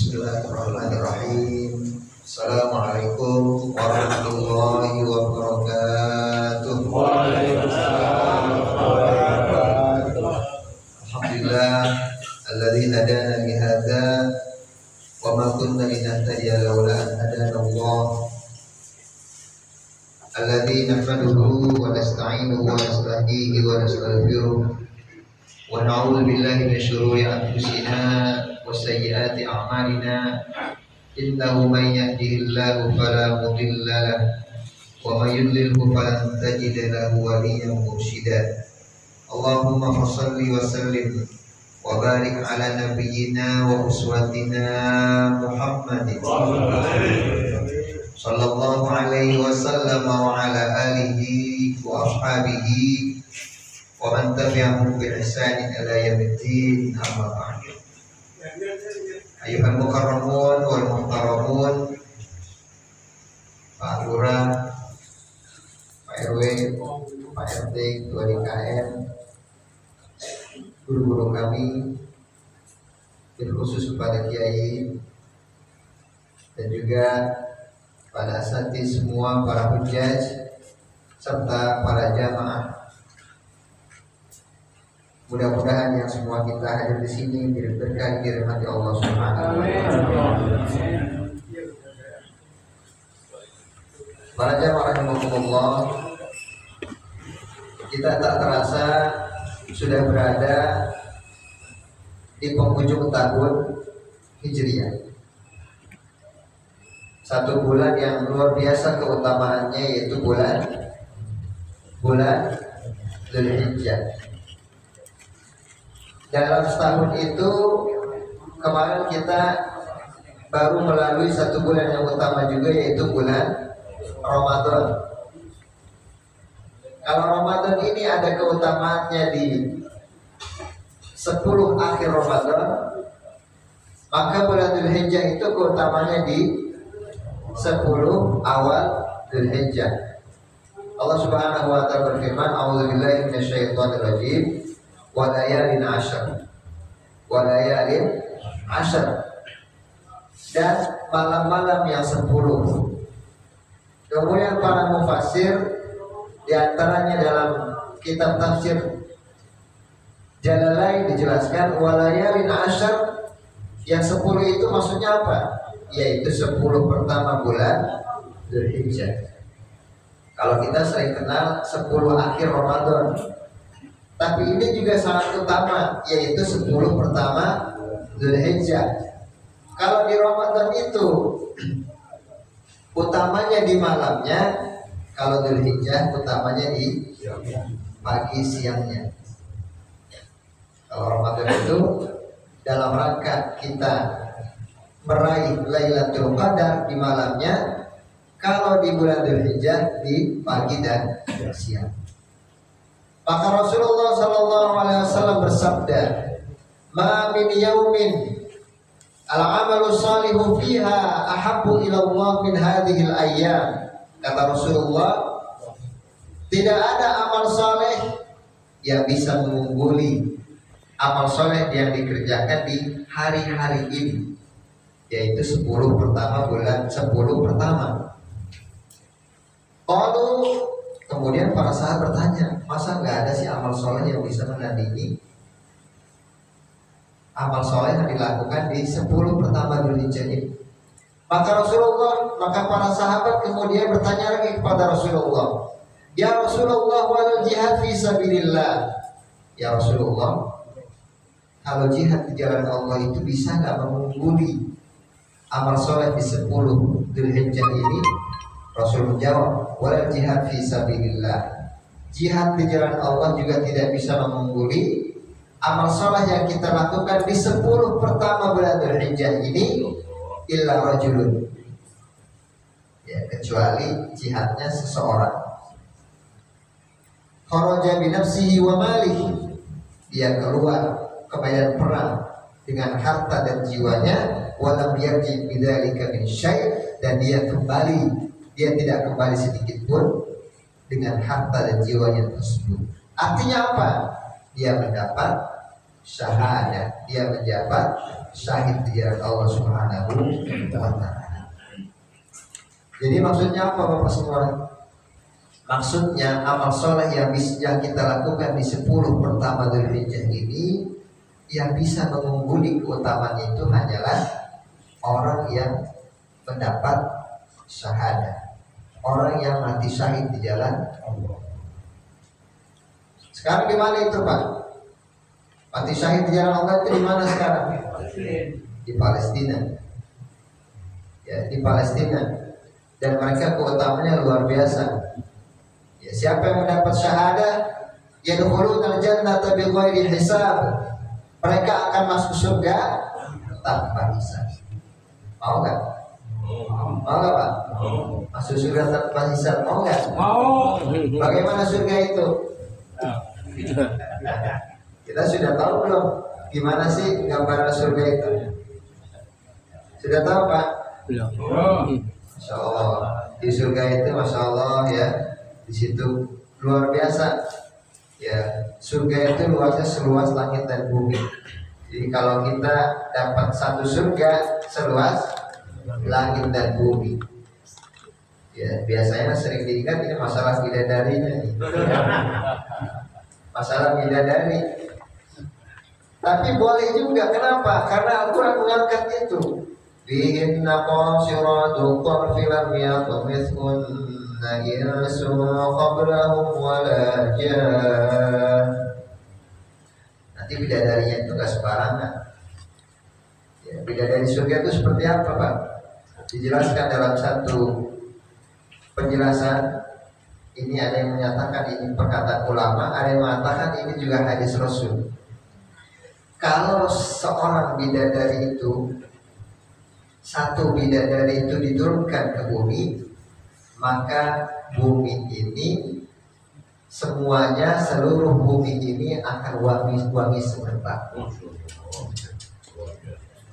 Bismillahirrahmanirrahim. Assalamualaikum warahmatullahi wabarakatuh. Waalaikumsalam warahmatullahi wabarakatuh. Alhamdulillah alladzi hadana li hadza wa ma kunna linahtadiya laula an hadana Allah. Alladzi nahmaduhu wa nasta'inuhu wa nastahdihi wa nastaghfiruh wa na'udzu billahi min shururi anfusina wa sayyiati a'malina. Innahu man yahdihillahu fala mudilla lahu wa man yudlilhu falan tajida lahu waliyyan mursyida. Allahumma fassalli wa sallim wa barik ala nabiyyina wa uswatina Muhammadin sallallahu alaihi wasallam wa ala alihi wa ashabihi wa man tabi'ahum bi ihsanin ila yaumiddin, amma ba'du. Ayuhal mukarramun wal muhtaramun, Pak Lurah, Pak RW, Pak RT, Ketua DKM, guru-guru kami, terkhusus kepada Kiai dan juga pada asatidz semua, para hujjaj serta para jamaah. Mudah-mudahan yang semua kita hadir di sini diberikan dirahmati Allah Subhanahu wa taala. Para jamaah rahimakumullah, kita tak terasa sudah berada di penghujung tahun Hijriah. Satu bulan yang luar biasa keutamaannya, yaitu bulan Dzulhijjah. Dalam setahun itu kemarin kita baru melalui satu bulan yang utama juga, yaitu bulan Ramadan. Kalau Ramadan ini ada keutamaannya di 10 akhir Ramadan, maka bulan Dzulhijjah itu keutamaannya di 10 awal Dzulhijjah. Allah Subhanahu wa taala berfirman, "A'udzubillahi minasyaitonir rajim. Wa layalin 'ashr." Wa layalin 'ashr. Dan malam-malam yang 10. Kemudian para mufassir di antaranya dalam kitab tafsir Jalalain dijelaskan wa layalin 'ashr, yang 10 itu maksudnya apa? Yaitu 10 pertama bulan Dzulhijjah. Kalau kita sering kenal 10 akhir Ramadan, tapi ini juga sangat utama, yaitu 10 pertama Dzulhijjah. Kalau di Ramadan itu utamanya di malamnya, kalau Dzulhijjah utamanya di pagi siangnya. Kalau Ramadan itu dalam rangka kita meraih Lailatul Qadar di malamnya, kalau di bulan Dzulhijjah di pagi dan siang. Maka Rasulullah sallallahu alaihi wasallam bersabda, "Ma min yaumin al-amalu salihu fiha ahabbu ila Allah min hadhihi al-ayyam." Kata Rasulullah, tidak ada amal saleh yang bisa mengungguli amal soleh yang dikerjakan di hari-hari ini, yaitu 10 pertama bulan 10 pertama. Kemudian para sahabat bertanya, masa nggak ada sih amal soleh yang bisa menandingi amal soleh yang dilakukan di 10 pertama Dzulhijjah ini? Maka para sahabat kemudian bertanya lagi kepada Rasulullah, "Ya Rasulullah, wal jihad fi sabilillah." Ya Rasulullah, kalau jihad di jalan Allah itu bisa nggak mengungguli amal soleh di 10 Dzulhijjah ini? Rasul menjawab, wal jihad fi sabilillah. Jihad di jalan Allah juga tidak bisa mengungguli amal soleh yang kita lakukan di 10 pertama bulan Dzulhijjah ini, illa rajulun, ya, kecuali jihadnya seseorang. Kharaja bi nafsihi wa malihi, dia keluar ke medan perang dengan harta dan jiwanya, walam yarji bidzalika min syai', dan dia tidak kembali sedikit pun dengan harta dan jiwanya tersebut. Artinya apa? Dia mendapat syahadah, dia menjabat syahid di jalan Allah Subhanahu wa taala. Jadi maksudnya apa Bapak semua? Maksudnya amal soleh yang kita lakukan di 10 pertama Dzulhijjah ini yang bisa mengungguli keutamaan itu hanyalah orang yang mendapat syahadah, orang yang mati syahid di jalan Allah. Sekarang di mana itu Pak? Mati syahid di jalan Allah itu di mana sekarang? Di Palestina. Ya, di Palestina. Dan mereka keutamanya luar biasa. Ya, siapa yang mendapat syahadah, yadkhuluna al-jannata bighairi hisab. Mereka akan masuk surga tanpa hisab. Mau enggak? Mau enggak Pak? Masuk surga tanpa hisab, mau enggak? Mau. Bagaimana surga itu? Kita sudah tahu belum? Gimana sih gambaran surga itu? Sudah tahu Pak? Belum. Masya Allah. Di surga itu Masya Allah ya. Di situ luar biasa. Ya, surga itu luasnya seluas langit dan bumi. Jadi kalau kita dapat satu surga seluas langit dan bumi, ya biasanya sering diingat ini masalah bidadarinya nih. Masalah bidadari. Tapi boleh juga, kenapa? Karena Al-Quran mengangkat itu. Bihinna qasiratu tarfi lam yatmithunna insun qablahum wala jan. Nanti bidadarinya itu gak sembarangan. Ya, bidadari surga itu seperti apa Pak? Dijelaskan dalam satu penjelasan. Ini ada yang menyatakan ini perkataan ulama, ada yang mengatakan ini juga hadis Rasul. Kalau seorang bidadari itu, satu bidadari itu diturunkan ke bumi, maka bumi ini semuanya, seluruh bumi ini akan wangi semerbak.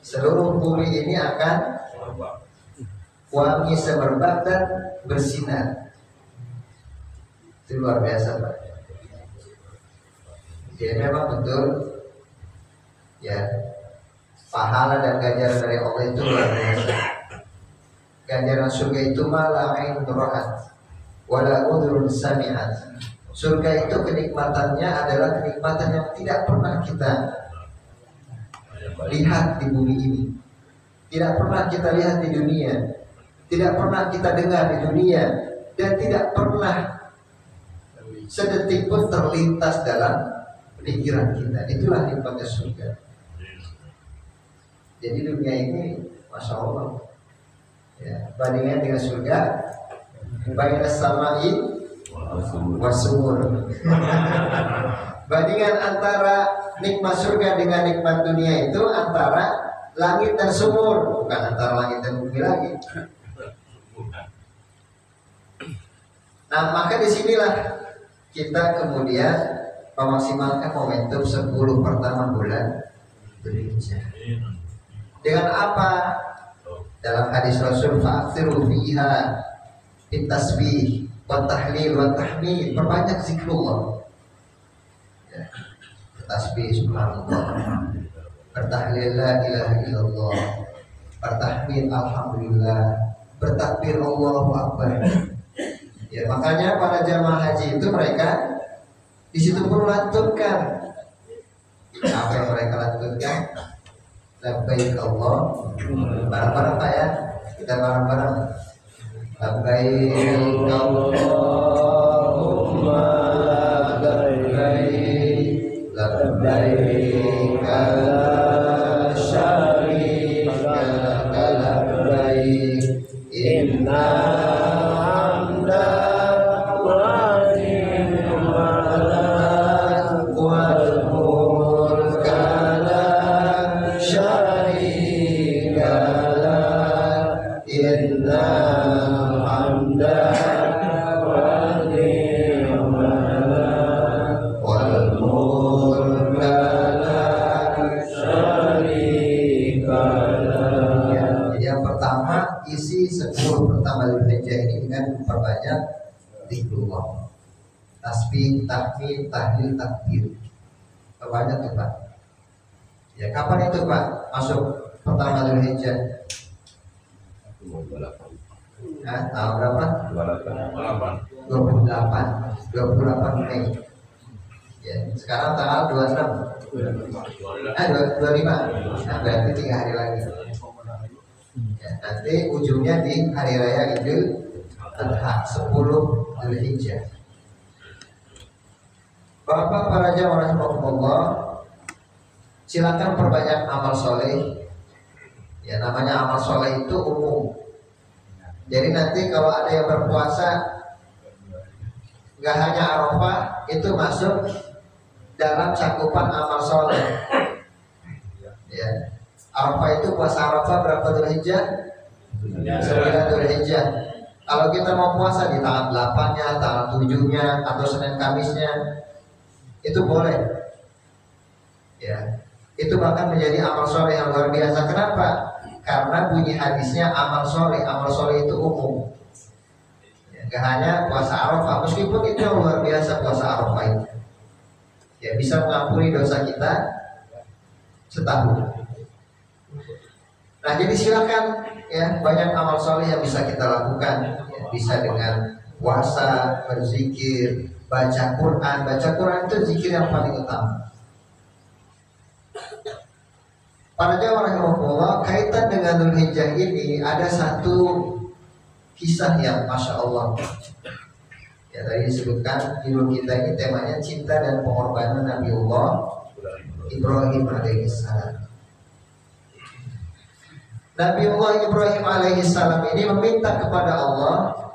Seluruh bumi ini akan wangi semerbak dan bersinar. Itu luar biasa Pak. Jadi memang betul ya, pahala dan ganjaran dari Allah itu luar biasa. Ganjaran surga itu malah ain ra'at wala udhun sami'at. Surga itu kenikmatannya adalah kenikmatan yang tidak pernah kita lihat di bumi ini, tidak pernah kita lihat di dunia, tidak pernah kita dengar di dunia, dan tidak pernah sedetik pun terlintas dalam pikiran kita. Itulah nikmatnya surga. Jadi dunia ini Masya Allah ya, bandingnya dengan surga, bandingnya samai wasur. Bandingan antara nikmat surga dengan nikmat dunia itu antara langit dan sumur, bukan antara langit dan bumi lagi. Nah, maka disinilah kita kemudian memaksimalkan momentum 10 pertama bulan Dzulhijjah. Dengan apa? Dalam hadis Rasul, fa'aksiru fiha bitasbih wa tahlil wa tahmid, perbanyak zikrullah ya. Tasbih subhanallah, bertahlil la ilaha illallah, bertahmid alhamdulillah, bertakbir Allahu akbar. Ya, makanya para jamaah haji itu mereka di situ perlu lantunkan. Apa yang mereka lantunkan? Labbaik Allah. Bareng-bareng Pak ya. Kita bareng-bareng. Labbaik Allahumma labbaik, labbaik la syarika laka labbaik, inna hamda wa ni'mata wal mulka la syarika lak, inna hamda wa ni'mata wal mulka la syarika lak. Jadi yang pertama, isi 10 pertama Dzulhijjah ini dengan memperbanyak zikrullah, tasbih, tahmid, tahlil, takbir. Perbanyak tuh Pak. Ya, kapan itu Pak masuk pertama Dzulhijjah? Tahun berapa? 28 Mei. Ya, sekarang tanggal 26. 25. Nah, berarti 3 hari lagi. Ya, nanti ujungnya di hari raya Idul Adha 10 Dzulhijjah. Bapak para jamaah rahimahullah, silakan perbanyak amal soleh. Ya, namanya amal soleh itu umum. Jadi nanti kalau ada yang berpuasa, nggak hanya Arafah, itu masuk dalam cakupan amal soleh. Ya, Arafah itu puasa Arafah berapa Dzulhijjah? 9 Dzulhijjah. Kalau kita mau puasa di tanggal 8-nya, tanggal 7-nya, atau Senin Kamisnya, itu boleh. Ya, itu bahkan menjadi amal soleh yang luar biasa. Kenapa? Karena bunyi hadisnya amal soleh itu umum. Ya, gak hanya puasa Arafah, meskipun itu yang luar biasa puasa Arafah itu. Ya, bisa mengampuni dosa kita setahun. Nah, jadi silakan ya, banyak amal soleh yang bisa kita lakukan. Ya, bisa dengan puasa, berzikir, baca Quran. Baca Quran itu zikir yang paling utama. Para jamaah rahimahullah, kaitan dengan Dzulhijjah ini ada satu kisah yang Masya Allah. Ya, tadi disebutkan judul kita ini temanya cinta dan pengorbanan Nabiullah Ibrahim alaihissalam. Nabiullah Ibrahim alaihissalam ini meminta kepada Allah,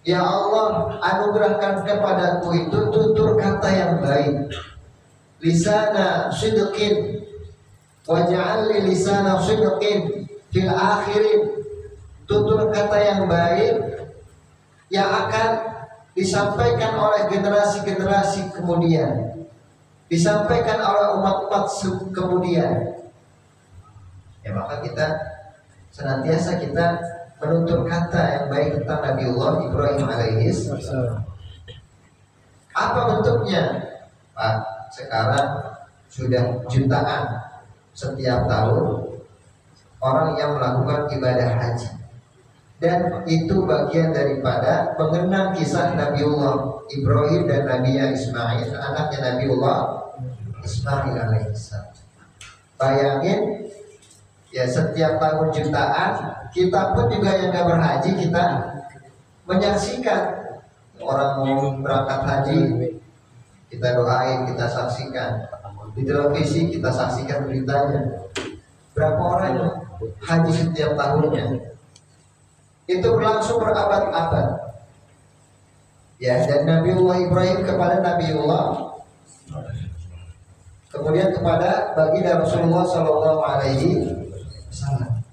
ya Allah, anugerahkan kepadaku itu tutur kata yang baik, lisana sidqin waj'al li lisana sidqin fil akhirin, tutur kata yang baik yang akan disampaikan oleh generasi-generasi kemudian, disampaikan oleh umat-umat kemudian. Ya, maka kita senantiasa kita menutur kata yang baik tentang Nabiullah Ibrahim alaihissalam. Apa bentuknya? Pak, sekarang sudah jutaan setiap tahun orang yang melakukan ibadah haji, dan itu bagian daripada mengenang kisah Nabiullah Ibrahim dan Nabiya Ismail, anaknya Nabiullah Ismail alaihissalam. Bayangin ya, setiap tahun jutaan, kita pun juga yang gak berhaji, kita menyaksikan orang mau berangkat haji, kita doain, kita saksikan di televisi, kita saksikan beritanya. Berapa orang yang haji setiap tahunnya? Itu berlangsung berabad-abad. Ya, dan Nabiullah Ibrahim kepada Nabiullah, kemudian kepada baginda Rasulullah Shallallahu Alaihi Wasallam,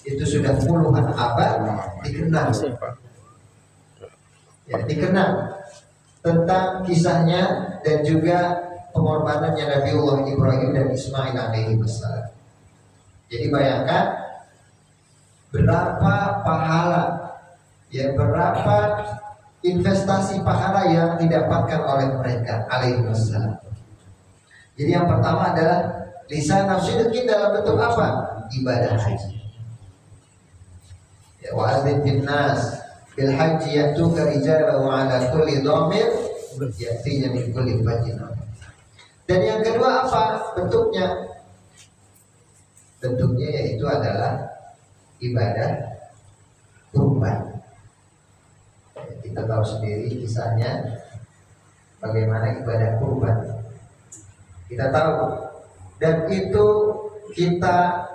itu sudah puluhan abad dikenal. Ya, dikenal tentang kisahnya dan juga pengorbanannya Nabiullah Ibrahim dan Ismail alaihi wassalam. Jadi bayangkan berapa pahala, ya, berapa investasi pahala yang didapatkan oleh mereka alaihi wassalam. Jadi yang pertama adalah lisan sidqin dalam bentuk apa? Ibadah haji. Ya, wa adzin bin nas bil haji yatuka rijalan wa ala kulli dhamir yatinya min kulli fajjin. Dan yang kedua apa bentuknya? Bentuknya yaitu adalah ibadah kurban. Kita tahu sendiri kisahnya bagaimana ibadah kurban. Kita tahu, dan itu kita